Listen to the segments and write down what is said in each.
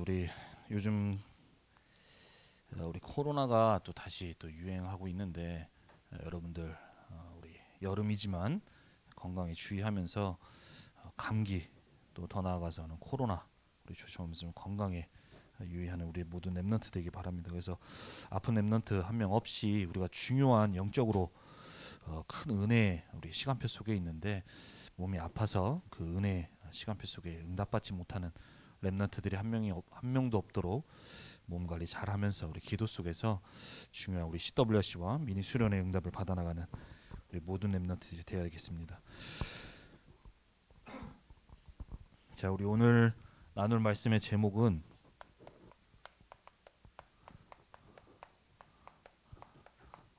우리 요즘 우리 코로나가 또 다시 또 유행하고 있는데 여러분들 우리 여름이지만 건강에 주의하면서 감기 또 더 나아가서는 코로나 우리 조심하면서 좀 건강에 유의하는 우리 모든 랩런트 되기 바랍니다. 그래서 아픈 랩런트 한 명 없이 우리가 중요한 영적으로 큰 은혜 우리 시간표 속에 있는데 몸이 아파서 그 은혜 시간표 속에 응답받지 못하는 랩런트들이 한 명도 없도록 몸 관리 잘하면서 우리 기도 속에서 중요한 우리 CWC와 미니 수련의 응답을 받아나가는 우리 모든 랩런트들이 되어야겠습니다. 자, 우리 오늘 나눌 말씀의 제목은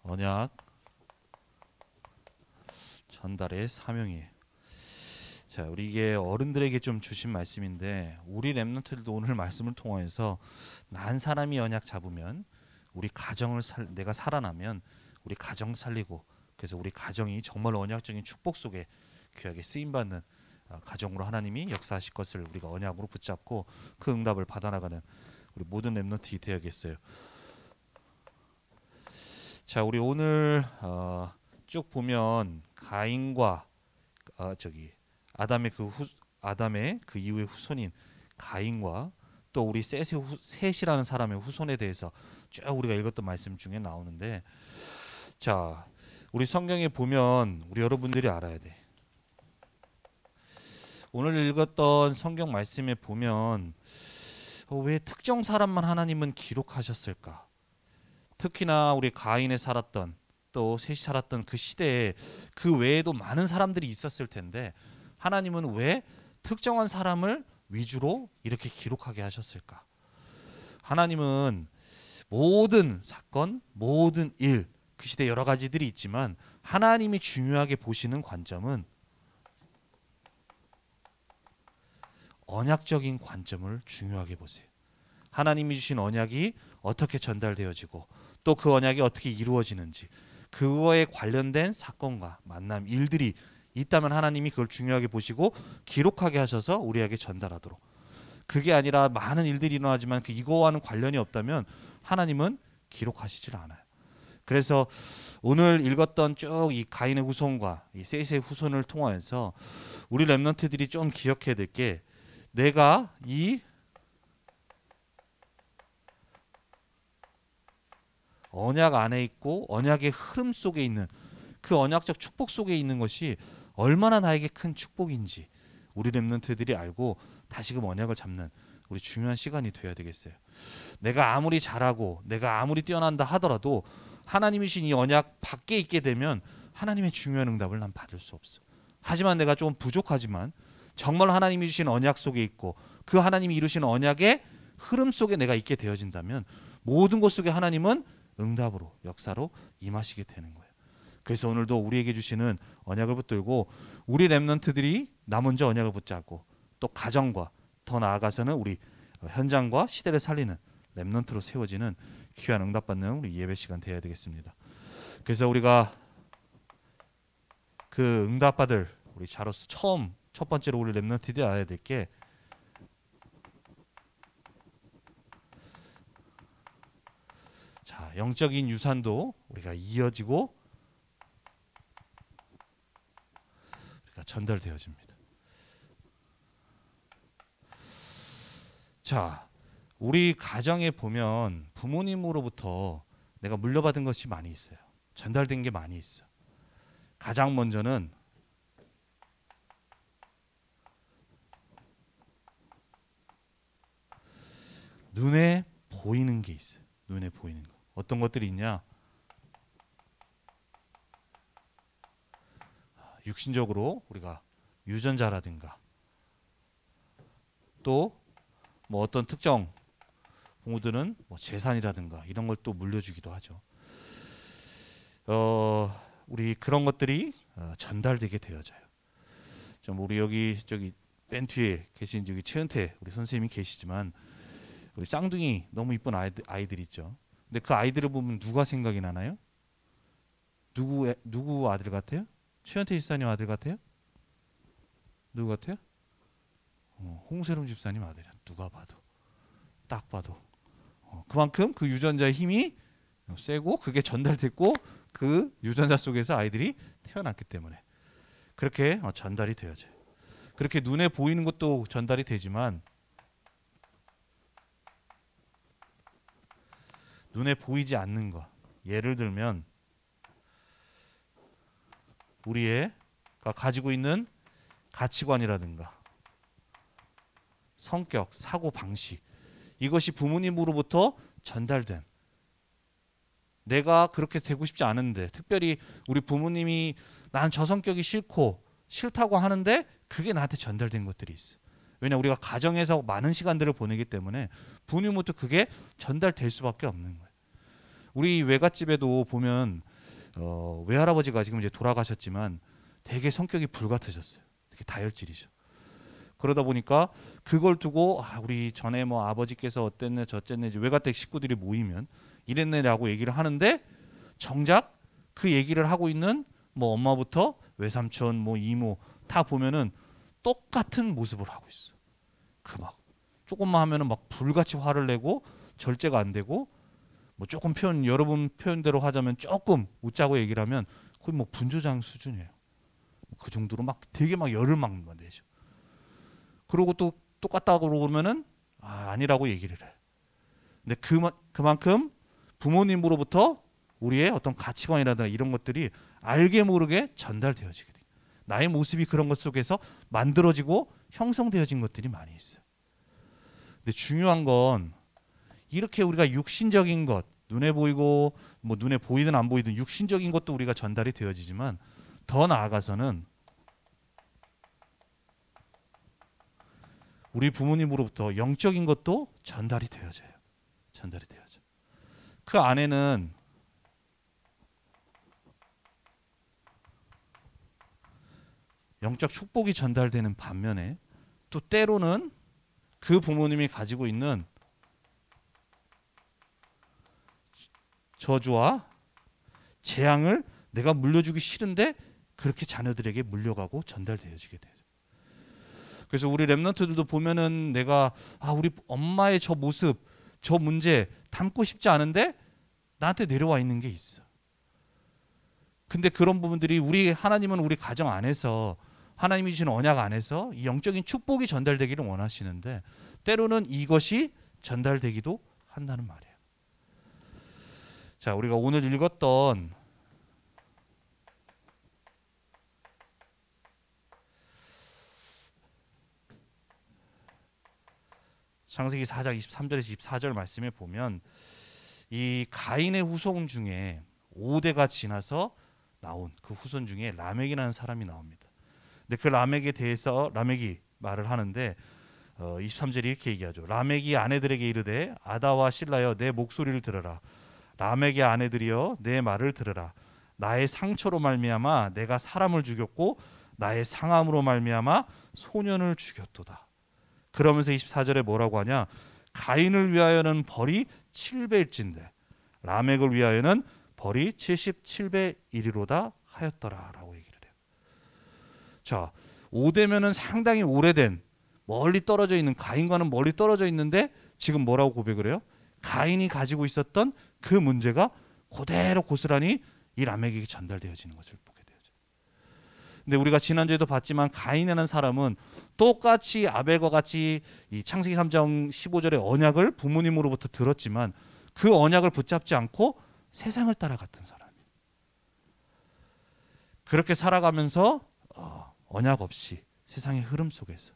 언약 전달의 사명이에요. 자, 우리 이게 어른들에게 좀 주신 말씀인데 우리 랩런트들도 오늘 말씀을 통해서 난 사람이 언약 잡으면 우리 가정을 내가 살아나면 우리 가정 살리고 그래서 우리 가정이 정말 언약적인 축복 속에 귀하게 쓰임 받는 가정으로 하나님이 역사하실 것을 우리가 언약으로 붙잡고 그 응답을 받아나가는 우리 모든 랩런트이 되어야겠어요. 자, 우리 오늘 쭉 보면 가인과 아담의 그 이후의 후손인 가인과 또 우리 셋이라는 사람의 후손에 대해서 쭉 우리가 읽었던 말씀 중에 나오는데, 자, 우리 성경에 보면 우리 여러분들이 알아야 돼. 오늘 읽었던 성경 말씀에 보면 왜 특정 사람만 하나님은 기록하셨을까? 특히나 우리 가인에 살았던 또 셋이 살았던 그 시대에 그 외에도 많은 사람들이 있었을 텐데 하나님은 왜 특정한 사람을 위주로 이렇게 기록하게 하셨을까? 하나님은 모든 사건, 모든 일, 그 시대 여러 가지들이 있지만 하나님이 중요하게 보시는 관점은 언약적인 관점을 중요하게 보세요. 하나님이 주신 언약이 어떻게 전달되어지고 또 그 언약이 어떻게 이루어지는지 그거에 관련된 사건과 만남, 일들이 있다면 하나님이 그걸 중요하게 보시고 기록하게 하셔서 우리에게 전달하도록. 그게 아니라 많은 일들이 일어나지만 이거와는 관련이 없다면 하나님은 기록하시질 않아요. 그래서 오늘 읽었던 쭉 이 가인의 후손과 이 셋의 후손을 통하여서 우리 랩런트들이 좀 기억해야 될 게 내가 이 언약 안에 있고 언약의 흐름 속에 있는 그 언약적 축복 속에 있는 것이 얼마나 나에게 큰 축복인지 우리 랩런트들이 알고 다시금 언약을 잡는 우리 중요한 시간이 되어야 되겠어요. 내가 아무리 잘하고 내가 아무리 뛰어난다 하더라도 하나님이 주신 이 언약 밖에 있게 되면 하나님의 중요한 응답을 난 받을 수 없어. 하지만 내가 좀 부족하지만 정말 하나님이 주신 언약 속에 있고 그 하나님이 이루신 언약의 흐름 속에 내가 있게 되어진다면 모든 것 속에 하나님은 응답으로 역사로 임하시게 되는 거예요. 그래서 오늘도 우리에게 주시는 언약을 붙들고 우리 랩런트들이 나 먼저 언약을 붙잡고 또 가정과 더 나아가서는 우리 현장과 시대를 살리는 랩런트로 세워지는 귀한 응답받는 우리 예배 시간 되어야 되겠습니다. 그래서 우리가 그 응답받을 우리 자로서 첫 번째로 우리 랩런트들이 알아야 될 게 자, 영적인 유산도 우리가 이어지고 우리가 전달되어집니다. 자, 우리 가정에 보면 부모님으로부터 내가 물려받은 것이 많이 있어요. 전달된 게 많이 있어. 가장 먼저는 눈에 보이는 게 있어요. 눈에 보이는 거. 어떤 것들이 있냐? 육신적으로 우리가 유전자라든가 또 뭐 어떤 특정 부모들은 뭐 재산이라든가 이런 걸 또 물려주기도 하죠. 우리 그런 것들이 전달되게 되어져요. 좀 우리 여기 저기 밴 뒤에 계신 저기 최은태 우리 선생님이 계시지만 우리 쌍둥이 너무 이쁜 아이들 있죠. 근데 그 아이들을 보면 누가 생각이 나나요? 누구 아들 같아요? 최은태 집사님 아들 같아요? 누구 같아요? 홍세롬 집사님 아들이야. 누가 봐도. 딱 봐도 그만큼 그 유전자의 힘이 세고 그게 전달됐고 그 유전자 속에서 아이들이 태어났기 때문에 그렇게 전달이 되어져요. 그렇게 눈에 보이는 것도 전달이 되지만 눈에 보이지 않는 것, 예를 들면 우리가 가지고 있는 가치관이라든가 성격, 사고 방식, 이것이 부모님으로부터 전달된, 내가 그렇게 되고 싶지 않은데 특별히 우리 부모님이 난 저 성격이 싫다고 하는데 그게 나한테 전달된 것들이 있어. 왜냐, 우리가 가정에서 많은 시간들을 보내기 때문에 부모님부터 그게 전달될 수밖에 없는 거예요. 우리 외갓집에도 보면 외할아버지가 지금 이제 돌아가셨지만 되게 성격이 불같으셨어요. 되게 다혈질이죠. 그러다 보니까 그걸 두고 우리 전에 뭐 아버지께서 어땠네 저쨌네 외가댁 식구들이 모이면 이랬네라고 얘기를 하는데 정작 그 얘기를 하고 있는 뭐 엄마부터 외삼촌 뭐 이모 다 보면은 똑같은 모습을 하고 있어. 그 막 조금만 하면은 막 불같이 화를 내고 절제가 안 되고, 뭐 조금 여러분 표현대로 하자면 조금 웃자고 얘기를 하면 거의 뭐 분조장 수준이에요. 그 정도로 막 되게 막 열을 막 내죠. 그러고 또 똑같다고 그러면은 아니라고 얘기를 해. 근데 그만큼 부모님으로부터 우리의 어떤 가치관이라든가 이런 것들이 알게 모르게 전달되어지게 돼요. 나의 모습이 그런 것 속에서 만들어지고 형성되어진 것들이 많이 있어요. 근데 중요한 건 이렇게 우리가 육신적인 것, 눈에 보이고 뭐 눈에 보이든 안 보이든 육신적인 것도 우리가 전달이 되어지지만 더 나아가서는 우리 부모님으로부터 영적인 것도 전달이 되어져요. 전달이 되어져. 그 안에는 영적 축복이 전달되는 반면에 또 때로는 그 부모님이 가지고 있는 저주와 재앙을 내가 물려주기 싫은데 그렇게 자녀들에게 물려가고 전달되어지게 돼요. 그래서 우리 랩런트들도 보면은 내가 우리 엄마의 저 모습, 저 문제 담고 싶지 않은데 나한테 내려와 있는 게 있어. 근데 그런 부분들이 하나님은 우리 가정 안에서 하나님이 주신 언약 안에서 이 영적인 축복이 전달되기를 원하시는데 때로는 이것이 전달되기도 한다는 말이에요. 자, 우리가 오늘 읽었던 창세기 4장 23절에서 24절 말씀에 보면 이 가인의 후손 중에 5대가 지나서 나온 그 후손 중에 라멕이라는 사람이 나옵니다. 근데 그 라멕에 대해서 라멕이 말을 하는데 23절에 이렇게 얘기하죠. 라멕이 아내들에게 이르되 아다와 실라여 내 목소리를 들으라. 라멕의 아내들이여 내 말을 들으라. 나의 상처로 말미암아 내가 사람을 죽였고 나의 상함으로 말미암아 소년을 죽였도다. 그러면서 24절에 뭐라고 하냐? 가인을 위하여는 벌이 7배일진데 라멕을 위하여는 벌이 77배 이리로다 하였더라라고 얘기를 해요. 자, 5대면은 상당히 오래된 멀리 떨어져 있는 가인과는 멀리 떨어져 있는데 지금 뭐라고 고백을 해요? 가인이 가지고 있었던 그 문제가 그대로 고스란히 이 라멕에게 전달되어지는 것을 보게 되죠. 근데 우리가 지난주에도 봤지만 가인이라는 사람은 똑같이 아벨과 같이 이 창세기 3장 15절의 언약을 부모님으로부터 들었지만 그 언약을 붙잡지 않고 세상을 따라갔던 사람이에요. 그렇게 살아가면서 언약 없이 세상의 흐름 속에서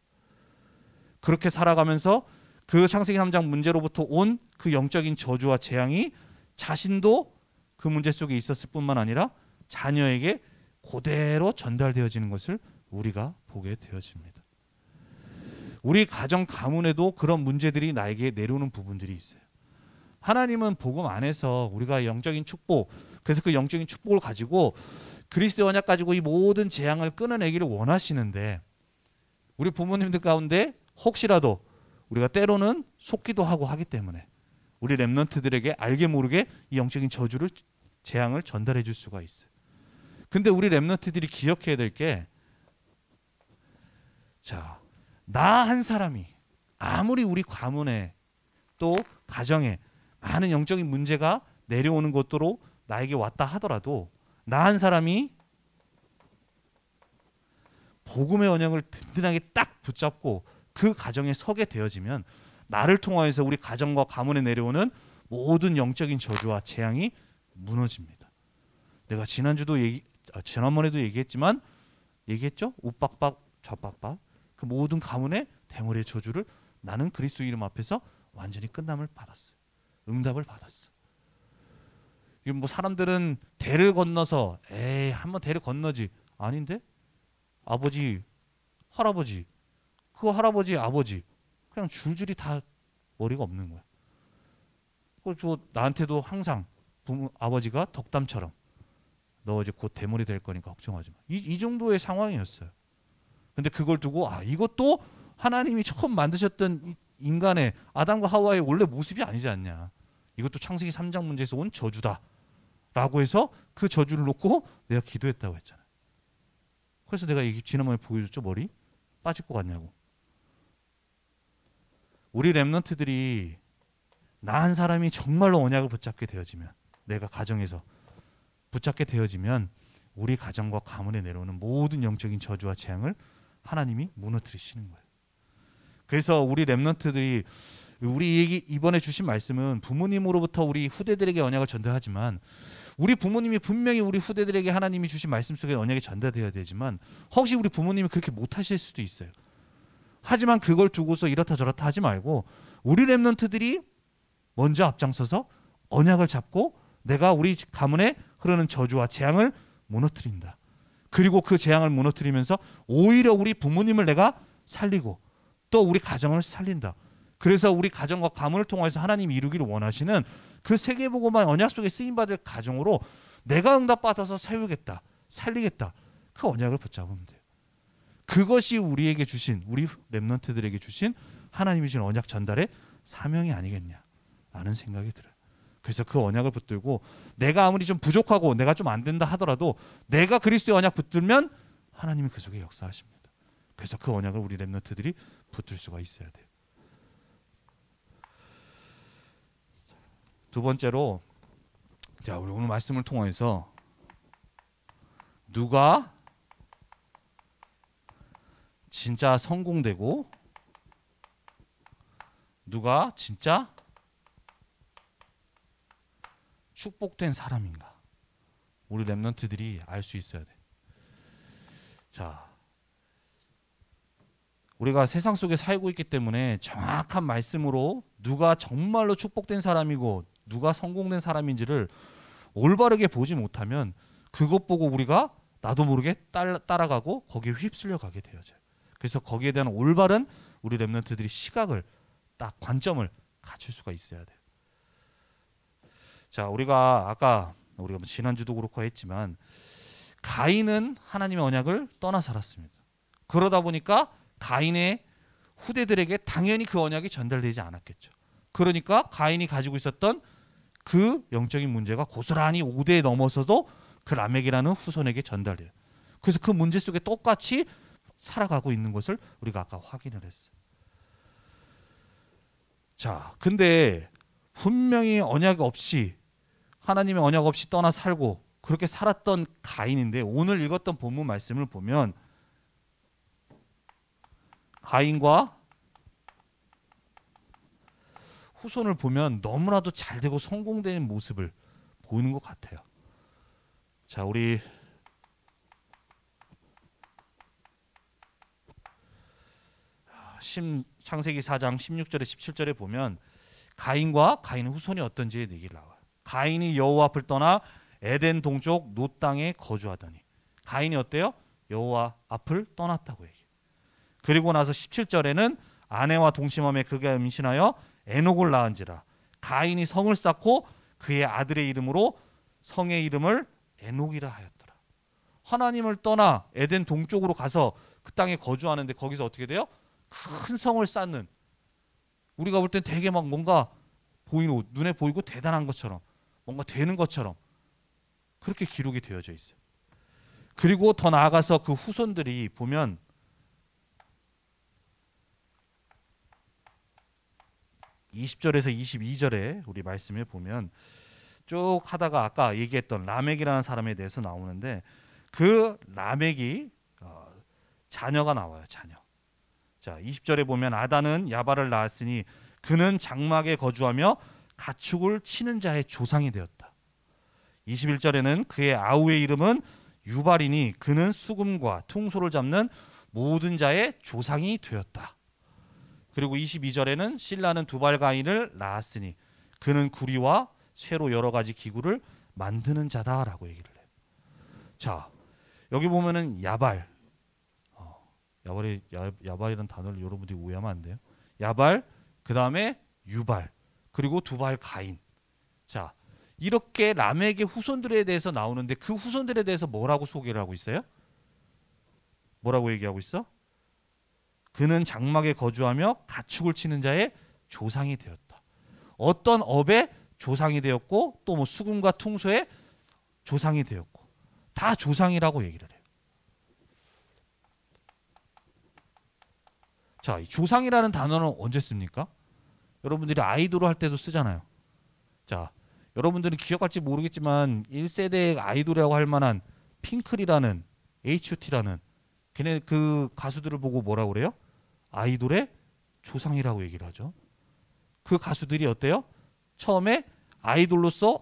그렇게 살아가면서 그 창세기 3장 문제로부터 온 그 영적인 저주와 재앙이 자신도 그 문제 속에 있었을 뿐만 아니라 자녀에게 그대로 전달되어지는 것을 우리가 보게 되어집니다. 우리 가정 가문에도 그런 문제들이 나에게 내려오는 부분들이 있어요. 하나님은 복음 안에서 우리가 영적인 축복, 그래서 그 영적인 축복을 가지고 그리스도의 언약 가지고 이 모든 재앙을 끊어내기를 원하시는데 우리 부모님들 가운데 혹시라도 우리가 때로는 속기도 하고 하기 때문에 우리 렘넌트들에게 알게 모르게 이 영적인 저주를 재앙을 전달해 줄 수가 있어요. 근데 우리 렘넌트들이 기억해야 될 게 나 한 사람이 아무리 우리 가문에 또 가정에 많은 영적인 문제가 내려오는 것으로 나에게 왔다 하더라도 나 한 사람이 복음의 언약을 든든하게 딱 붙잡고 그 가정에 서게 되어지면 나를 통하여서 우리 가정과 가문에 내려오는 모든 영적인 저주와 재앙이 무너집니다. 내가 지난번에도 얘기했죠? 우박박 좌박박 그 모든 가문의 대머리의 저주를 나는 그리스도 이름 앞에서 완전히 끝남을 받았어요. 응답을 받았어. 이거 뭐 사람들은 대를 건너서 에이 한번 대를 건너지 아닌데 아버지 할아버지 그 할아버지 아버지 그냥 줄줄이 다 머리가 없는 거야. 그리고 나한테도 항상 아버지가 덕담처럼 너 이제 곧 대머리 될 거니까 걱정하지 마. 이 정도의 상황이었어요. 근데 그걸 두고 이것도 하나님이 처음 만드셨던 인간의 아담과 하와의 원래 모습이 아니지 않냐. 이것도 창세기 3장 문제에서 온 저주다. 라고 해서 그 저주를 놓고 내가 기도했다고 했잖아요. 그래서 내가 지난번에 보여줬죠. 머리 빠질 것 같냐고. 우리 렘넌트들이 나 한 사람이 정말로 언약을 붙잡게 되어지면 내가 가정에서 붙잡게 되어지면 우리 가정과 가문에 내려오는 모든 영적인 저주와 재앙을 하나님이 무너뜨리시는 거예요. 그래서 우리 렘넌트들이 우리 이번에 주신 말씀은 부모님으로부터 우리 후대들에게 언약을 전달하지만 우리 부모님이 분명히 우리 후대들에게 하나님이 주신 말씀 속에 언약이 전달되어야 되지만 혹시 우리 부모님이 그렇게 못하실 수도 있어요. 하지만 그걸 두고서 이렇다 저렇다 하지 말고 우리 렘넌트들이 먼저 앞장서서 언약을 잡고 내가 우리 가문에 흐르는 저주와 재앙을 무너뜨린다. 그리고 그 재앙을 무너뜨리면서 오히려 우리 부모님을 내가 살리고 또 우리 가정을 살린다. 그래서 우리 가정과 가문을 통해서 하나님이 이루기를 원하시는 그 세계복음화 언약 속에 쓰임받을 가정으로 내가 응답받아서 세우겠다. 살리겠다. 그 언약을 붙잡으면 돼요. 그것이 우리에게 주신 우리 렘넌트들에게 주신 하나님이 주신 언약 전달의 사명이 아니겠냐라는 생각이 들어요. 그래서 그 언약을 붙들고 내가 아무리 좀 부족하고 내가 좀 안 된다 하더라도 내가 그리스도의 언약 붙들면 하나님이 그 속에 역사하십니다. 그래서 그 언약을 우리 렘넌트들이 붙들 수가 있어야 돼요. 두 번째로 자 우리 오늘 말씀을 통해서 누가 진짜 성공되고 누가 진짜 축복된 사람인가 우리 렘넌트들이 알 수 있어야 돼. 자 우리가 세상 속에 살고 있기 때문에 정확한 말씀으로 누가 정말로 축복된 사람이고 누가 성공된 사람인지를 올바르게 보지 못하면 그것 보고 우리가 나도 모르게 따라가고 거기에 휩쓸려 가게 되어져요. 그래서 거기에 대한 올바른 우리 렘넌트들이 시각을 딱 관점을 갖출 수가 있어야 돼요. 자 우리가 지난주도 그렇고 했지만 가인은 하나님의 언약을 떠나 살았습니다. 그러다 보니까 가인의 후대들에게 당연히 그 언약이 전달되지 않았겠죠. 그러니까 가인이 가지고 있었던 그 영적인 문제가 고스란히 5대에 넘어서도 그 라멕이라는 후손에게 전달돼요. 그래서 그 문제 속에 똑같이 살아가고 있는 것을 우리가 아까 확인을 했어요. 자, 근데 분명히 언약 없이 하나님의 언약 없이 떠나 살고 그렇게 살았던 가인인데 오늘 읽었던 본문 말씀을 보면 가인과 후손을 보면 너무나도 잘 되고 성공되는 모습을 보이는 것 같아요. 자, 우리 창세기 4장 16절에 17절에 보면 가인과 가인의 후손이 어떤지의 얘기를 나와요. 가인이 여호와 앞을 떠나 에덴 동쪽 노 땅에 거주하더니 가인이 어때요? 여호와 앞을 떠났다고 얘기해요. 그리고 나서 17절에는 아내와 동침함에 그가 임신하여 에녹을 낳은지라 가인이 성을 쌓고 그의 아들의 이름으로 성의 이름을 에녹이라 하였더라. 하나님을 떠나 에덴 동쪽으로 가서 그 땅에 거주하는데 거기서 어떻게 돼요? 큰 성을 쌓는 우리가 볼 땐 되게 막 뭔가 보이는 눈에 보이고 대단한 것처럼 뭔가 되는 것처럼 그렇게 기록이 되어져 있어요. 그리고 더 나아가서 그 후손들이 보면 20절에서 22절에 우리 말씀에 보면 쭉 하다가 아까 얘기했던 라멕이라는 사람에 대해서 나오는데 그 라멕이 자녀가 나와요. 자녀. 자, 20절에 보면 아다는 야발을 낳았으니 그는 장막에 거주하며 가축을 치는 자의 조상이 되었다. 21절에는 그의 아우의 이름은 유발이니 그는 수금과 퉁소를 잡는 모든 자의 조상이 되었다. 그리고 22절에는 실라는 두발가인을 낳았으니 그는 구리와 쇠로 여러 가지 기구를 만드는 자다라고 얘기를 해요. 자, 여기 보면은 야발, 야발이라는 단어를 여러분들이 오해하면 안 돼요. 야발, 그 다음에 유발, 그리고 두발가인. 자, 이렇게 라멕의 후손들에 대해서 나오는데 그 후손들에 대해서 뭐라고 소개를 하고 있어요? 뭐라고 얘기하고 있어? 그는 장막에 거주하며 가축을 치는 자의 조상이 되었다. 어떤 업의 조상이 되었고 또 뭐 수금과 퉁소의 조상이 되었고 다 조상이라고 얘기를 해요. 자, 이 조상이라는 단어는 언제 씁니까? 여러분들이 아이돌을 할 때도 쓰잖아요. 자, 여러분들은 기억할지 모르겠지만 1세대 아이돌이라고 할 만한 핑클이라는 H.O.T라는 걔네 그 가수들을 보고 뭐라고 그래요? 아이돌의 조상이라고 얘기를 하죠. 그 가수들이 어때요? 처음에 아이돌로서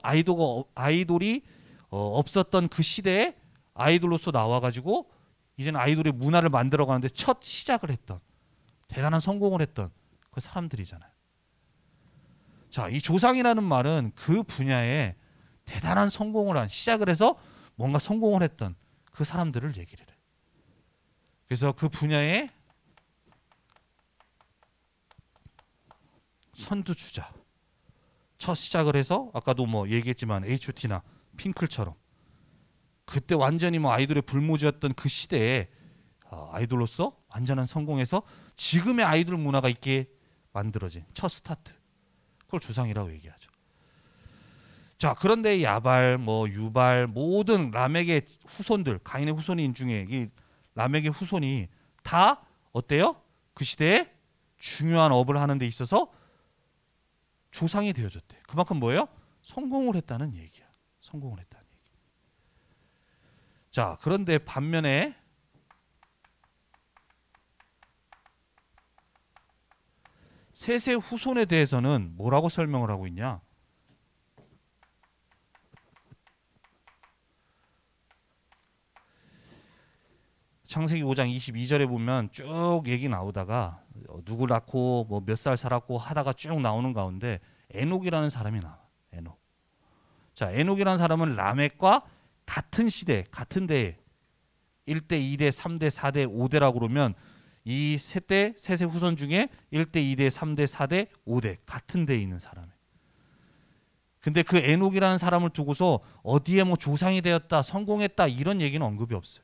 아이돌이 없었던 그 시대에 아이돌로서 나와가지고 이제는 아이돌의 문화를 만들어가는데 첫 시작을 했던 대단한 성공을 했던 그 사람들이잖아요. 자, 이 조상이라는 말은 그 분야에 대단한 성공을 한 시작을 해서 뭔가 성공을 했던 그 사람들을 얘기를 해요. 그래서 그 분야에 선두주자 첫 시작을 해서 아까도 뭐 얘기했지만 H.O.T나 핑클처럼 그때 완전히 뭐 아이돌의 불모지였던 그 시대에 아이돌로서 완전한 성공해서 지금의 아이돌 문화가 있게 만들어진 첫 스타트, 그걸 조상이라고 얘기하죠. 자, 그런데 야발, 뭐 유발, 모든 라멕의 후손들, 가인의 후손인 중에 이 라멕의 후손이 다 어때요? 그 시대에 중요한 업을 하는 데 있어서 조상이 되어졌대. 그만큼 뭐예요? 성공을 했다는 얘기야. 성공을 했다는 얘기. 자, 그런데 반면에 셋의 후손에 대해서는 뭐라고 설명을 하고 있냐? 창세기 5장 22절에 보면 쭉 얘기 나오다가 누구 낳고 뭐 몇 살 살았고 하다가 쭉 나오는 가운데 에녹이라는 사람이 나와. 에녹. 자, 에녹이라는 사람은 라멕과 같은 시대, 같은 대에 1대, 2대, 3대, 4대, 5대라고 그러면 이 셋의 후손 중에 1대, 2대, 3대, 4대, 5대 같은 데에 있는 사람이에요. 근데 그 에녹이라는 사람을 두고서 어디에 뭐 조상이 되었다, 성공했다 이런 얘기는 언급이 없어요.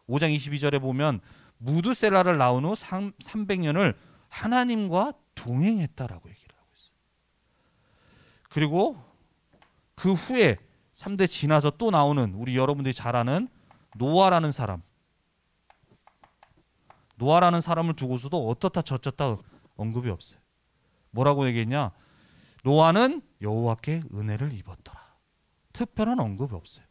5장 22절에 보면 무드셀라를 낳은 후 300년을 하나님과 동행했다라고 얘기를 하고 있어요. 그리고 그 후에 3대 지나서 또 나오는 우리 여러분들이 잘 아는 노아라는 사람. 노아라는 사람을 두고서도 어떻다 저쩌다 언급이 없어요. 뭐라고 얘기했냐? 노아는 여호와께 은혜를 입었더라. 특별한 언급이 없어요.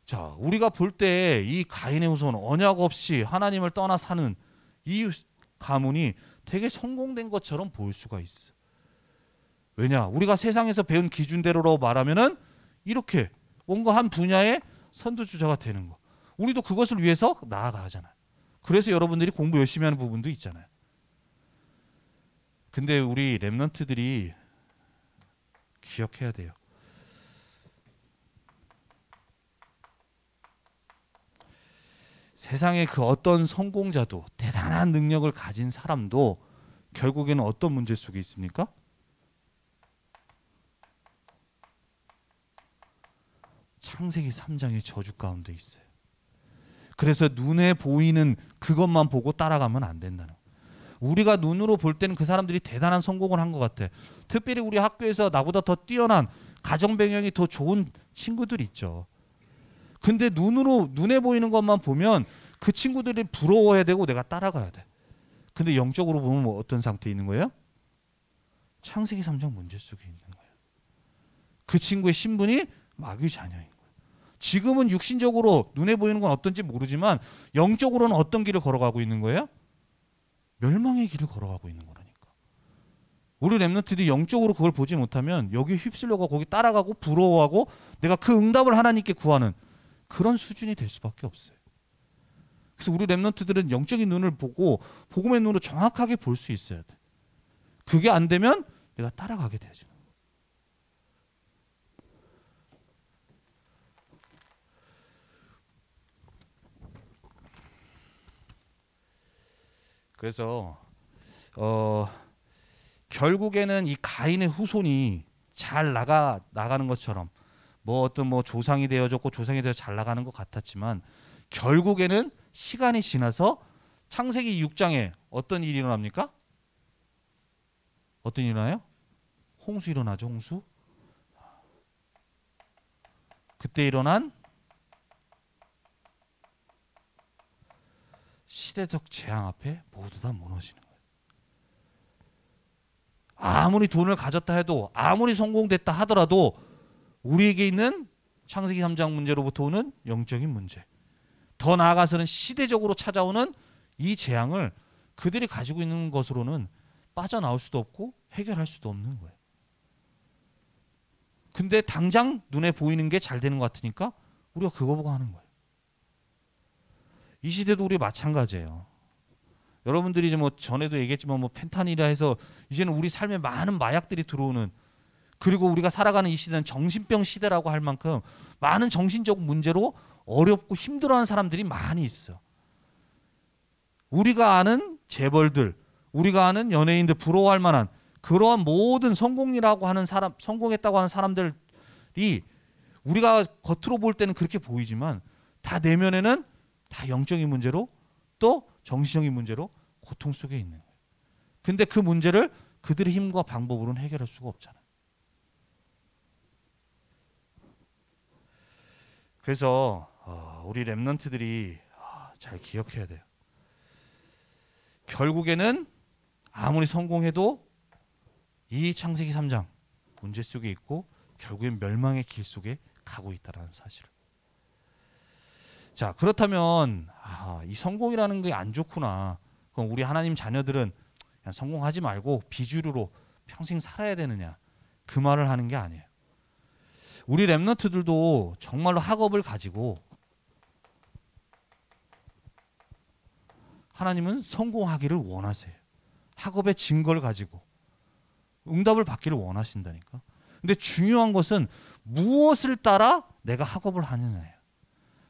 자, 우리가 볼 때 이 가인의 후손 언약 없이 하나님을 떠나 사는 이 가문이 되게 성공된 것처럼 보일 수가 있어. 왜냐? 우리가 세상에서 배운 기준대로 말하면은 이렇게 뭔가 한 분야의 선두주자가 되는 거. 우리도 그것을 위해서 나아가잖아요. 그래서 여러분들이 공부 열심히 하는 부분도 있잖아요. 근데 우리 렘넌트들이 기억해야 돼요. 세상의 그 어떤 성공자도 대단한 능력을 가진 사람도 결국에는 어떤 문제 속에 있습니까? 창세기 3장의 저주 가운데 있어요. 그래서 눈에 보이는 그것만 보고 따라가면 안 된다는 거예요. 우리가 눈으로 볼 때는 그 사람들이 대단한 성공을 한 것 같아. 특별히 우리 학교에서 나보다 더 뛰어난 가정 배경이 더 좋은 친구들 있죠. 근데 눈에 보이는 것만 보면 그 친구들이 부러워야 되고 내가 따라가야 돼. 근데 영적으로 보면 뭐 어떤 상태에 있는 거예요? 창세기 3장 문제 속에 있는 거예요. 그 친구의 신분이 마귀 자녀인 거예요. 지금은 육신적으로 눈에 보이는 건 어떤지 모르지만 영적으로는 어떤 길을 걸어가고 있는 거예요? 멸망의 길을 걸어가고 있는 거라니까. 우리 렘넌트들이 영적으로 그걸 보지 못하면 여기 휩쓸려가 거기 따라가고 부러워하고 내가 그 응답을 하나님께 구하는 그런 수준이 될 수밖에 없어요. 그래서 우리 렘넌트들은 영적인 눈을 보고 복음의 눈으로 정확하게 볼 수 있어야 돼. 그게 안 되면 내가 따라가게 되죠. 그래서 결국에는 이 가인의 후손이 잘 나가는 것처럼 뭐 어떤 뭐 조상이 되어졌고 조상이 되어 잘 나가는 것 같았지만 결국에는 시간이 지나서 창세기 6장에 어떤 일이 일어납니까? 어떤 일이 일어나요? 홍수 일어나죠. 홍수. 그때 일어난 시대적 재앙 앞에 모두 다 무너지는 거예요. 아무리 돈을 가졌다 해도 아무리 성공됐다 하더라도 우리에게 있는 창세기 3장 문제로부터 오는 영적인 문제, 더 나아가서는 시대적으로 찾아오는 이 재앙을 그들이 가지고 있는 것으로는 빠져나올 수도 없고 해결할 수도 없는 거예요. 근데 당장 눈에 보이는 게 잘 되는 것 같으니까 우리가 그거 보고 하는 거예요. 이 시대도 우리 마찬가지예요. 여러분들이 이제 뭐 전에도 얘기했지만 뭐 펜타닐이라 해서 이제는 우리 삶에 많은 마약들이 들어오는, 그리고 우리가 살아가는 이 시대는 정신병 시대라고 할 만큼 많은 정신적 문제로 어렵고 힘들어하는 사람들이 많이 있어. 우리가 아는 재벌들, 우리가 아는 연예인들, 부러워할 만한 그러한 모든 성공이라고 하는 사람, 성공했다고 하는 사람들이 우리가 겉으로 볼 때는 그렇게 보이지만 다 내면에는 다 영적인 문제로 또 정신적인 문제로 고통 속에 있는 거예요. 근데 그 문제를 그들의 힘과 방법으로는 해결할 수가 없잖아요. 그래서 우리 렘넌트들이 잘 기억해야 돼요. 결국에는 아무리 성공해도 이 창세기 3장 문제 속에 있고 결국엔 멸망의 길 속에 가고 있다는 사실을. 자, 그렇다면 이 성공이라는 게 안 좋구나. 그럼 우리 하나님 자녀들은 그냥 성공하지 말고 비주류로 평생 살아야 되느냐? 그 말을 하는 게 아니에요. 우리 렘넌트들도 정말로 학업을 가지고 하나님은 성공하기를 원하세요. 학업의 증거를 가지고 응답을 받기를 원하신다니까. 근데 중요한 것은 무엇을 따라 내가 학업을 하느냐예요.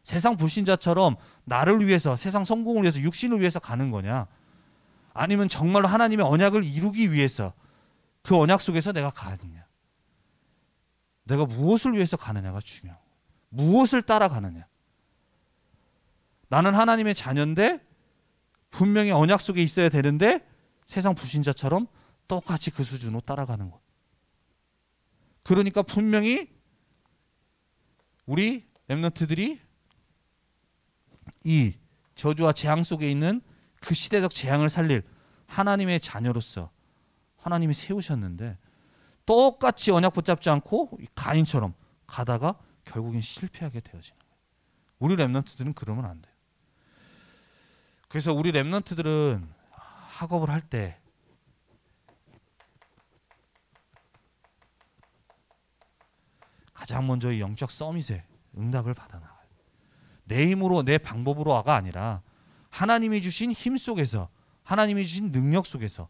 세상 불신자처럼 나를 위해서, 세상 성공을 위해서, 육신을 위해서 가는 거냐, 아니면 정말로 하나님의 언약을 이루기 위해서 그 언약 속에서 내가 가느냐. 내가 무엇을 위해서 가느냐가 중요한 거예요. 무엇을 따라가느냐. 나는 하나님의 자녀인데 분명히 언약 속에 있어야 되는데 세상 불신자처럼 똑같이 그 수준으로 따라가는 것. 그러니까 분명히 우리 렘넌트들이 이 저주와 재앙 속에 있는 그 시대적 재앙을 살릴 하나님의 자녀로서 하나님이 세우셨는데 똑같이 언약 붙잡지 않고 가인처럼 가다가 결국엔 실패하게 되어지는 거예요. 우리 렘넌트들은 그러면 안 돼요. 그래서 우리 렘넌트들은 학업을 할 때 가장 먼저 이 영적 서밋에 응답을 받아나가요. 내 힘으로 내 방법으로가 아니라 하나님이 주신 힘 속에서, 하나님이 주신 능력 속에서.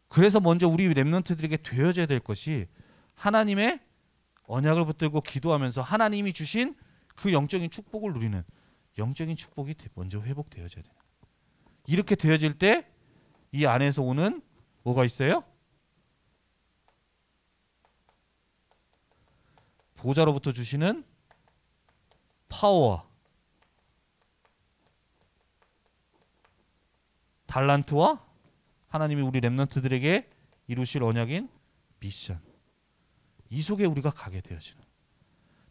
그래서 먼저 우리 렘넌트들에게 되어져야 될 것이 하나님의 언약을 붙들고 기도하면서 하나님이 주신 그 영적인 축복을 누리는 영적인 축복이 먼저 회복되어져야 돼요. 이렇게 되어질 때 이 안에서 오는 뭐가 있어요? 보좌로부터 주시는 파워와 달란트와 하나님이 우리 렘넌트들에게 이루실 언약인 미션, 이 속에 우리가 가게 되어지는,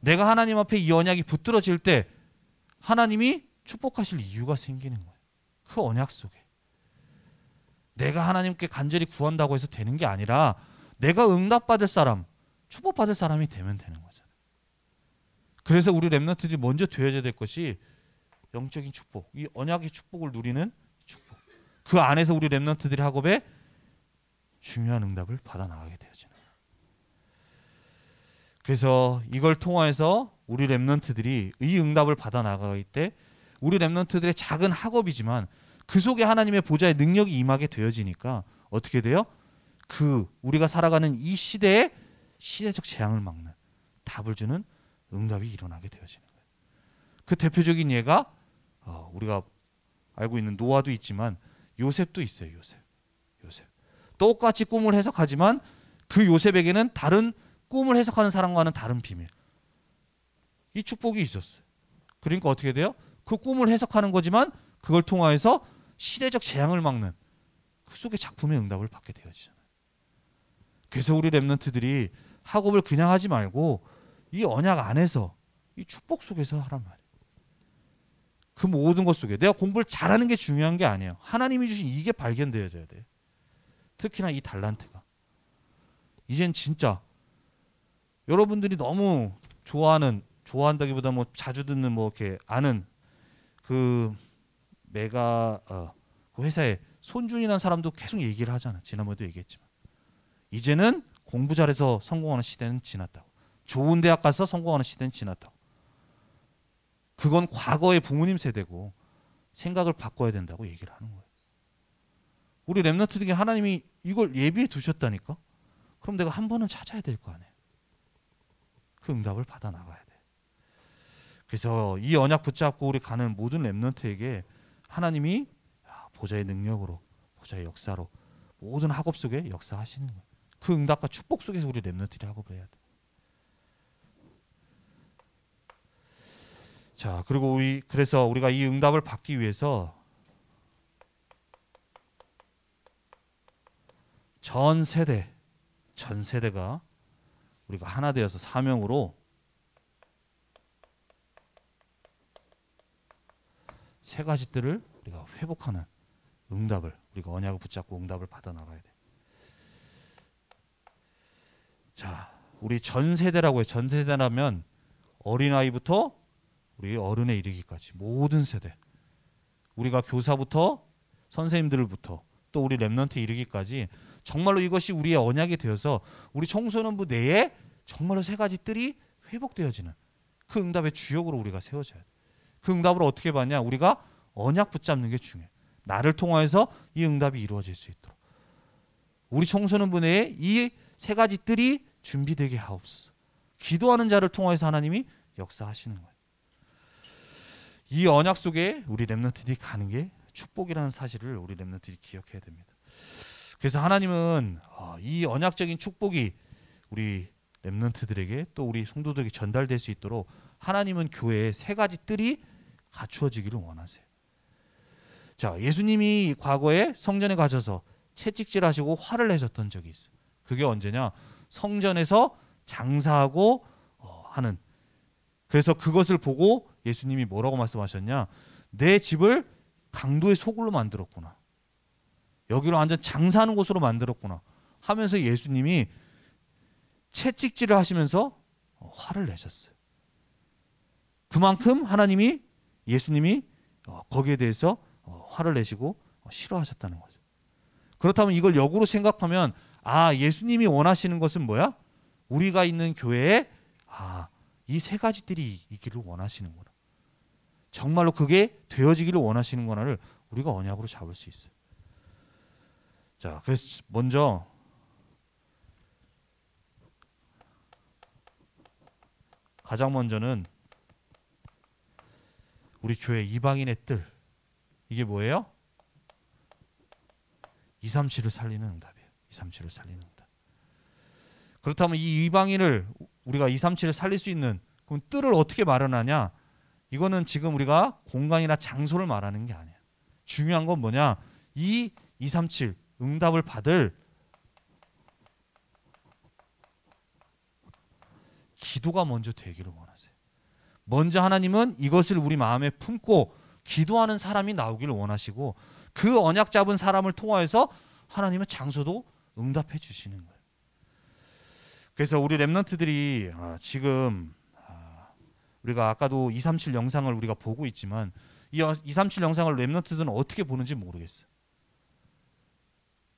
내가 하나님 앞에 이 언약이 붙들어질 때 하나님이 축복하실 이유가 생기는 거예요. 그 언약 속에. 내가 하나님께 간절히 구한다고 해서 되는 게 아니라 내가 응답받을 사람, 축복받을 사람이 되면 되는 거잖아요. 그래서 우리 렘넌트들이 먼저 되어야 될 것이 영적인 축복, 이 언약의 축복을 누리는 축복. 그 안에서 우리 렘넌트들이 학업에 중요한 응답을 받아 나가게 되어지는 거예요. 그래서 이걸 통해서 우리 렘넌트들이 이 응답을 받아 나갈 때 우리 렘넌트들의 작은 학업이지만 그 속에 하나님의 보좌의 능력이 임하게 되어지니까 어떻게 돼요? 그 우리가 살아가는 이 시대의 시대적 재앙을 막는 답을 주는 응답이 일어나게 되어지는 거예요. 그 대표적인 예가 우리가 알고 있는 노아도 있지만 요셉도 있어요. 요셉. 똑같이 꿈을 해석하지만 그 요셉에게는 다른 꿈을 해석하는 사람과는 다른 비밀, 이 축복이 있었어요. 그러니까 어떻게 돼요? 그 꿈을 해석하는 거지만 그걸 통하여서 시대적 재앙을 막는 그 속의 작품의 응답을 받게 되어지잖아요. 그래서 우리 렘넌트들이 학업을 그냥 하지 말고 이 언약 안에서 이 축복 속에서 하란 말이에요. 그 모든 것 속에 내가 공부를 잘하는 게 중요한 게 아니에요. 하나님이 주신 이게 발견되어져야 돼요. 특히나 이 달란트가. 이젠 진짜 여러분들이 너무 좋아한다기보다 뭐 자주 듣는 뭐 이렇게 아는 그 메가 그 회사에 손준이라는 사람도 계속 얘기를 하잖아. 지난번에도 얘기했지만 이제는 공부 잘해서 성공하는 시대는 지났다고. 좋은 대학 가서 성공하는 시대는 지났다고. 그건 과거의 부모님 세대고 생각을 바꿔야 된다고 얘기를 하는 거예요. 우리 렘넌트들에게 하나님이 이걸 예비해 두셨다니까. 그럼 내가 한 번은 찾아야 될 거 아니에요. 그 응답을 받아 나가야 돼. 그래서 이 언약 붙잡고 우리 가는 모든 렘넌트에게 하나님이 보좌의 능력으로, 보좌의 역사로 모든 학업 속에 역사하시는 거예요. 그 응답과 축복 속에서 우리 렘넌트들이 학업을 해야 돼. 자, 그리고 그래서 우리가 이 응답을 받기 위해서 전 세대가 우리가 하나 되어서 사명으로 세 가지 뜰을 우리가 회복하는 응답을, 우리가 언약을 붙잡고 응답을 받아 나가야 돼. 자, 우리 전 세대라고 해요. 전 세대라면 어린아이부터 우리 어른에 이르기까지 모든 세대, 우리가 교사부터 선생님들부터 또 우리 렘넌트에 이르기까지 정말로 이것이 우리의 언약이 되어서 우리 청소년부 내에 정말로 세 가지 뜰이 회복되어지는 그 응답의 주역으로 우리가 세워져야 돼. 그 응답을 어떻게 받냐? 우리가 언약 붙잡는 게 중요해. 나를 통하여서 이 응답이 이루어질 수 있도록 우리 청소년부 내에 이 세 가지 뜰이 준비되게 하옵소서. 기도하는 자를 통하여서 하나님이 역사하시는 거예요. 이 언약 속에 우리 렘넌트들이 가는 게 축복이라는 사실을 우리 렘넌트들이 기억해야 됩니다. 그래서 하나님은 이 언약적인 축복이 우리 렘넌트들에게 또 우리 성도들에게 전달될 수 있도록 하나님은 교회에 세 가지 뜰이 갖추어지기를 원하세요. 자, 예수님이 과거에 성전에 가셔서 채찍질하시고 화를 내셨던 적이 있어요. 그게 언제냐? 성전에서 장사하고 하는. 그래서 그것을 보고 예수님이 뭐라고 말씀하셨냐? 내 집을 강도의 소굴로 만들었구나. 여기로 완전 장사하는 곳으로 만들었구나 하면서 예수님이 채찍질을 하시면서 화를 내셨어요. 그만큼 하나님이 예수님이 거기에 대해서 화를 내시고 싫어하셨다는 거죠. 그렇다면 이걸 역으로 생각하면 예수님이 원하시는 것은 뭐야? 우리가 있는 교회에 이 세 가지들이 있기를 원하시는구나. 정말로 그게 되어지기를 원하시는 거나를 우리가 언약으로 잡을 수 있어요. 자, 그래서 먼저 가장 먼저는 우리 교회 이방인의 뜰, 이게 뭐예요? 237을 살리는 응답이에요. 237을 살리는 응답. 그렇다면 이 이방인을 우리가 237을 살릴 수 있는 그럼 뜰을 어떻게 마련하냐? 이거는 지금 우리가 공간이나 장소를 말하는 게 아니야. 중요한 건 뭐냐? 이 237 응답을 받을 기도가 먼저 되기를 원하세요. 먼저 하나님은 이것을 우리 마음에 품고 기도하는 사람이 나오기를 원하시고 그 언약 잡은 사람을 통하여서 하나님은 장소도 응답해 주시는 거예요. 그래서 우리 렘넌트들이 지금 우리가 아까도 237 영상을 우리가 보고 있지만 이 237 영상을 렘넌트들은 어떻게 보는지 모르겠어요.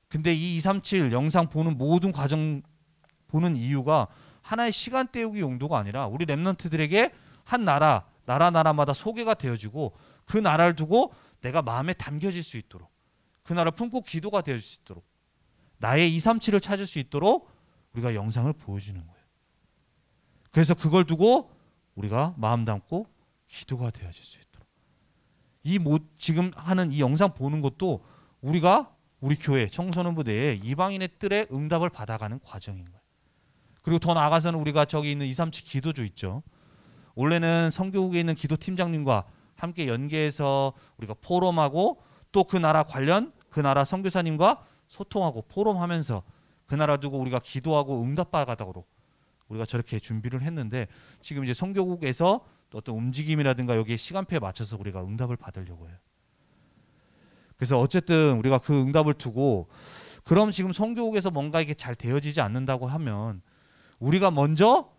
근데 이 237 영상 보는 모든 과정 보는 이유가 하나의 시간 때우기 용도가 아니라 우리 렘넌트들에게 한 나라마다 소개가 되어지고 그 나라를 두고 내가 마음에 담겨질 수 있도록 그 나라를 품고 기도가 될 수 있도록 나의 237을 찾을 수 있도록 우리가 영상을 보여주는 거예요. 그래서 그걸 두고 우리가 마음 담고 기도가 되어질 수 있도록 지금 하는 이 영상 보는 것도 우리가 우리 교회 청소년부 내에 이방인의 뜰에 응답을 받아가는 과정인 거예요. 그리고 더 나아가서는 우리가 저기 있는 237 기도조 있죠. 원래는 성교국에 있는 기도팀장님과 함께 연계해서 우리가 포럼하고 또 그 나라 관련 그 나라 선교사님과 소통하고 포럼하면서 그 나라 두고 우리가 기도하고 응답받아가도록 우리가 저렇게 준비를 했는데 지금 이제 성교국에서 또 어떤 움직임이라든가 여기에 시간표에 맞춰서 우리가 응답을 받으려고 해요. 그래서 어쨌든 우리가 그 응답을 두고 그럼 지금 성교국에서 뭔가 이게 잘 되어지지 않는다고 하면 우리가 먼저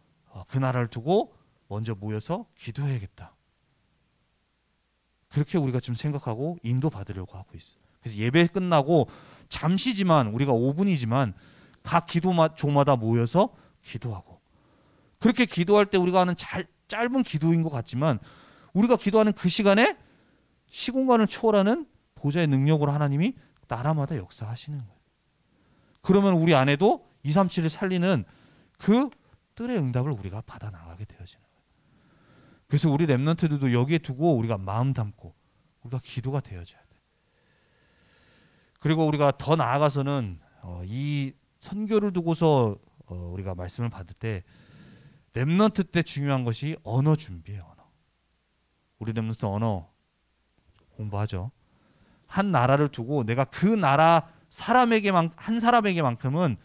그 나라를 두고 먼저 모여서 기도해야겠다. 그렇게 우리가 지금 생각하고 인도받으려고 하고 있어요. 그래서 예배 끝나고 잠시지만 우리가 5분이지만 각 기도조마다 모여서 기도하고 그렇게 기도할 때 우리가 하는 짧은 기도인 것 같지만 우리가 기도하는 그 시간에 시공간을 초월하는 보좌의 능력으로 하나님이 나라마다 역사하시는 거예요. 그러면 우리 안에도 237을 살리는 그 뜰의 응답을 우리가 받아 나가게 되어지는 거예요. 그래서 우리 렘넌트들도 여기에 두고 우리가 마음 담고 우리가 기도가 되어져야 돼. 그리고 우리가 더 나아가서는 이 선교를 두고서 우리가 말씀을 받을 때 렘넌트 때 중요한 것이 언어 준비예요. 언어. 우리 렘넌트 언어 공부하죠. 한 나라를 두고 내가 그 나라 한 사람에게만큼은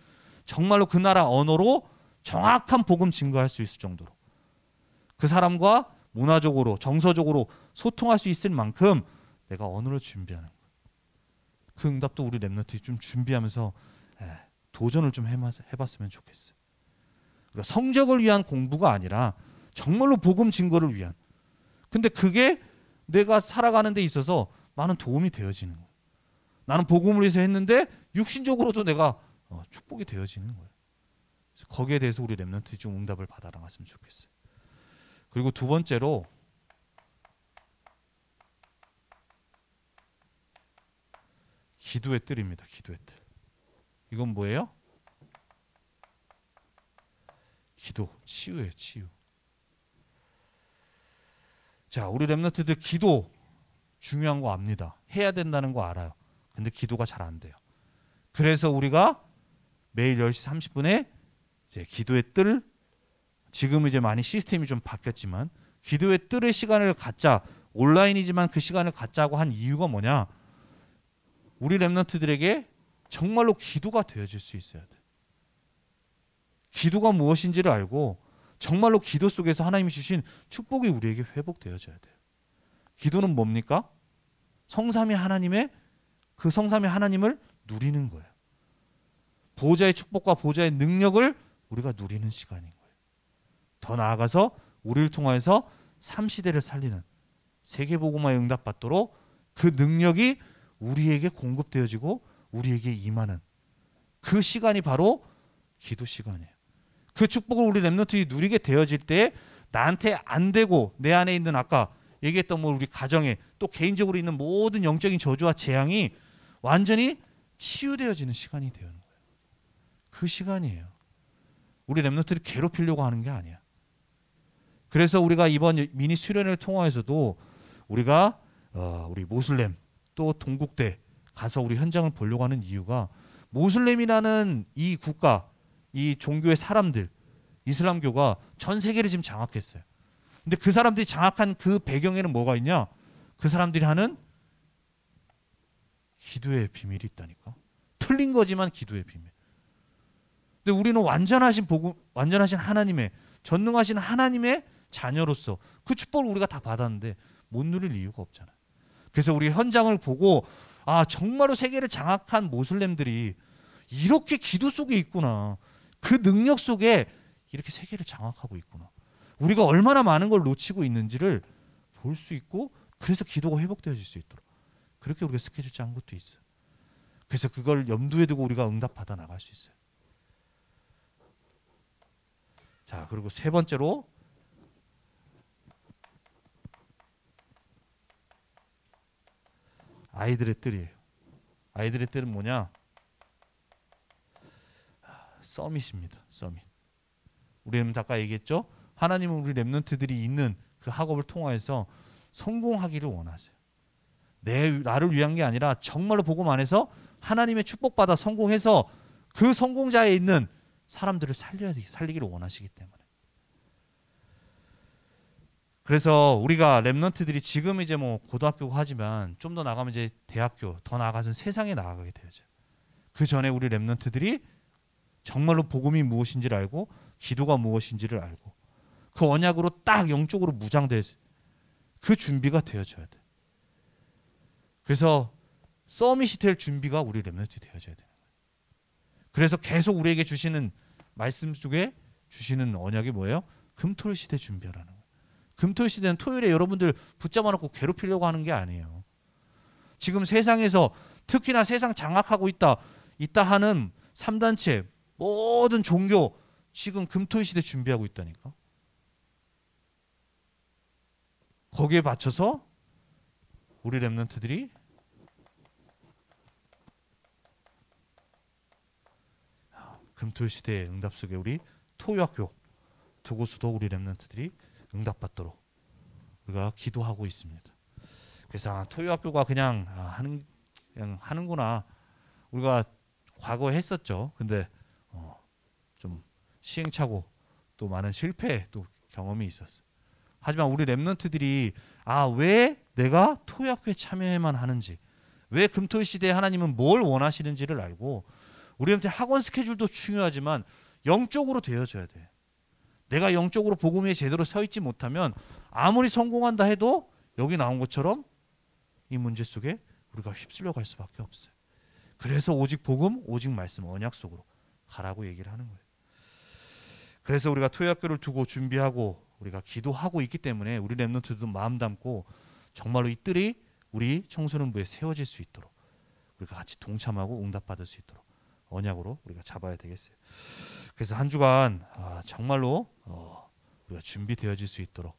정말로 그 나라 언어로 정확한 복음 증거할 수 있을 정도로 그 사람과 문화적으로 정서적으로 소통할 수 있을 만큼 내가 언어를 준비하는 거예요. 그 응답도 우리 렘넌트들이 좀 준비하면서 도전을 좀 해봤으면 좋겠어요. 그러니까 성적을 위한 공부가 아니라 정말로 복음 증거를 위한. 근데 그게 내가 살아가는 데 있어서 많은 도움이 되어지는 거예요. 나는 복음을 위해서 했는데 육신적으로도 내가 축복이 되어지는 거예요. 그래서 거기에 대해서 우리 렘넌트들이 좀 응답을 받아나갔으면 좋겠어요. 그리고 두 번째로 기도의 뜰입니다. 기도의 뜰. 이건 뭐예요? 기도, 치유예요. 치유. 자, 우리 렘넌트들 기도 중요한 거 압니다. 해야 된다는 거 알아요. 근데 기도가 잘 안 돼요. 그래서 우리가 매일 10시 30분에 이제 기도의 뜰, 지금 이제 많이 시스템이 좀 바뀌었지만 기도의 뜰의 시간을 갖자, 온라인이지만 그 시간을 갖자고 한 이유가 뭐냐? 우리 렘넌트들에게 정말로 기도가 되어질 수 있어야 돼. 기도가 무엇인지를 알고 정말로 기도 속에서 하나님이 주신 축복이 우리에게 회복되어져야 돼요. 기도는 뭡니까? 성삼위 하나님의 그 성삼위 하나님을 누리는 거예요. 보호자의 축복과 보호자의 능력을 우리가 누리는 시간인 거예요. 더 나아가서 우리를 통하여서 3시대를 살리는 세계복음화에 응답받도록 그 능력이 우리에게 공급되어지고 우리에게 임하는 그 시간이 바로 기도 시간이에요. 그 축복을 우리 렘넌트들이 누리게 되어질 때 나한테 안 되고 내 안에 있는 아까 얘기했던 우리 가정에 또 개인적으로 있는 모든 영적인 저주와 재앙이 완전히 치유되어지는 시간이 되는 거예요. 그 시간이에요. 우리 렘넌트를 괴롭히려고 하는 게 아니야. 그래서 우리가 이번 미니 수련회를 통해서도 우리가 우리 모슬렘 또 동국대 가서 우리 현장을 보려고 하는 이유가 모슬렘이라는 이 국가, 이 종교의 사람들, 이슬람교가 전 세계를 지금 장악했어요. 근데 그 사람들이 장악한 그 배경에는 뭐가 있냐? 그 사람들이 하는 기도의 비밀이 있다니까. 틀린 거지만 기도의 비밀. 근데 우리는 완전하신 복음, 완전하신 하나님의, 전능하신 하나님의 자녀로서 그 축복을 우리가 다 받았는데 못 누릴 이유가 없잖아요. 그래서 우리 현장을 보고 아, 정말로 세계를 장악한 모슬렘들이 이렇게 기도 속에 있구나. 그 능력 속에 이렇게 세계를 장악하고 있구나. 우리가 얼마나 많은 걸 놓치고 있는지를 볼 수 있고, 그래서 기도가 회복되어질 수 있도록 그렇게 우리가 스케줄 짠 것도 있어요. 그래서 그걸 염두에 두고 우리가 응답받아 나갈 수 있어요. 자, 그리고 세 번째로 아이들의 뜰이에요. 아이들의 뜰은 뭐냐? 서밋입니다. 서밋. 우리는 아까 얘기했죠? 하나님은 우리 렘넌트들이 있는 그 학업을 통하여서 성공하기를 원하세요. 나를 위한 게 아니라 정말로 복음 안에서 하나님의 축복받아 성공해서 그 성공자에 있는 사람들을 살리기를 원하시기 때문에. 그래서 우리가 렘넌트들이 지금 이제 뭐 고등학교고 하지만 좀 더 나가면 이제 대학교, 더 나아가서는 세상에 나가게 되죠. 그 전에 우리 렘넌트들이 정말로 복음이 무엇인지를 알고 기도가 무엇인지를 알고 그 언약으로 딱 영적으로 무장될 그 준비가 되어져야 돼. 그래서 서밋이 될 준비가 우리 렘넌트 되어져야 되는 거예요. 그래서 계속 우리에게 주시는 말씀 속에 주시는 언약이 뭐예요? 금토일 시대 준비하라는 거예요. 금토일 시대는 토요일에 여러분들 붙잡아 놓고 괴롭히려고 하는 게 아니에요. 지금 세상에서 특히나 세상 장악하고 있다 하는 3단체 모든 종교 지금 금토일 시대 준비하고 있다니까. 거기에 맞춰서 우리 렘넌트들이 금토일 시대의 응답 속에 우리 토요학교 두 곳도 우리 렘넌트들이 응답받도록 우리가 기도하고 있습니다. 그래서 토요학교가 그냥 하는구나. 우리가 과거에 했었죠. 근데 좀 시행착오 또 많은 실패 또 경험이 있었어요. 하지만 우리 렘넌트들이 왜 내가 토요학교에 참여해만 하는지, 왜 금토일 시대에 하나님은 뭘 원하시는지를 알고 우리한테 학원 스케줄도 중요하지만 영적으로 되어져야 돼. 내가 영적으로 복음 위에 제대로 서 있지 못하면 아무리 성공한다 해도 여기 나온 것처럼 이 문제 속에 우리가 휩쓸려 갈 수밖에 없어요. 그래서 오직 복음, 오직 말씀, 언약 속으로 가라고 얘기를 하는 거예요. 그래서 우리가 토요학교를 두고 준비하고 우리가 기도하고 있기 때문에 우리 렘넌트들도 마음 담고 정말로 이 뜰이 우리 청소년부에 세워질 수 있도록 우리가 같이 동참하고 응답받을 수 있도록 언약으로 우리가 잡아야 되겠어요. 그래서 한 주간 정말로 우리가 준비되어질 수 있도록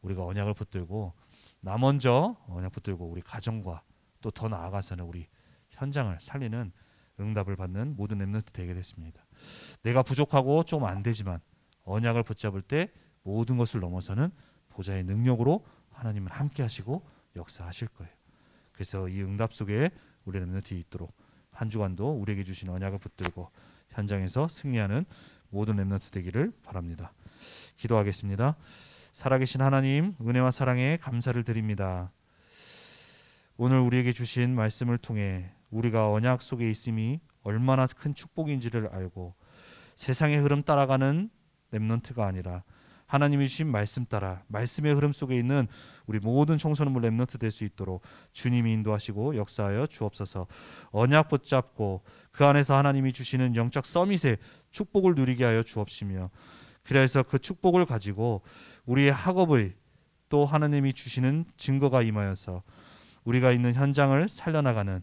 우리가 언약을 붙들고 나 먼저 언약 붙들고 우리 가정과 또 더 나아가서는 우리 현장을 살리는 응답을 받는 모든 렘넌트 되게 됐습니다. 내가 부족하고 좀 안 되지만 언약을 붙잡을 때 모든 것을 넘어서는 보좌의 능력으로 하나님은 함께 하시고 역사하실 거예요. 그래서 이 응답 속에 우리 렘넌트 있도록 한 주간도 우리에게 주신 언약을 붙들고 현장에서 승리하는 모든 렘넌트 되기를 바랍니다. 기도하겠습니다. 살아계신 하나님, 은혜와 사랑에 감사를 드립니다. 오늘 우리에게 주신 말씀을 통해 우리가 언약 속에 있음이 얼마나 큰 축복인지를 알고 세상의 흐름 따라가는 렘넌트가 아니라 하나님이 주신 말씀 따라 말씀의 흐름 속에 있는 우리 모든 청소년부 렘넌트 될 수 있도록 주님이 인도하시고 역사하여 주옵소서. 언약 붙잡고 그 안에서 하나님이 주시는 영적 서밋의 축복을 누리게 하여 주옵시며 그래서 그 축복을 가지고 우리의 학업의 또 하나님이 주시는 증거가 임하여서 우리가 있는 현장을 살려나가는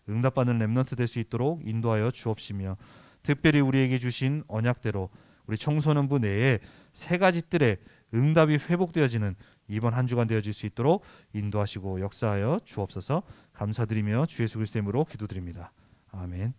응답받는 렘넌트 될 수 있도록 인도하여 주옵시며 특별히 우리에게 주신 언약대로 우리 청소년부 내에 세 가지 뜰에 응답이 회복되어지는 이번 한 주간 되어질 수 있도록 인도하시고 역사하여 주옵소서. 감사드리며 주 예수 그리스도의 이름으로 기도드립니다. 아멘.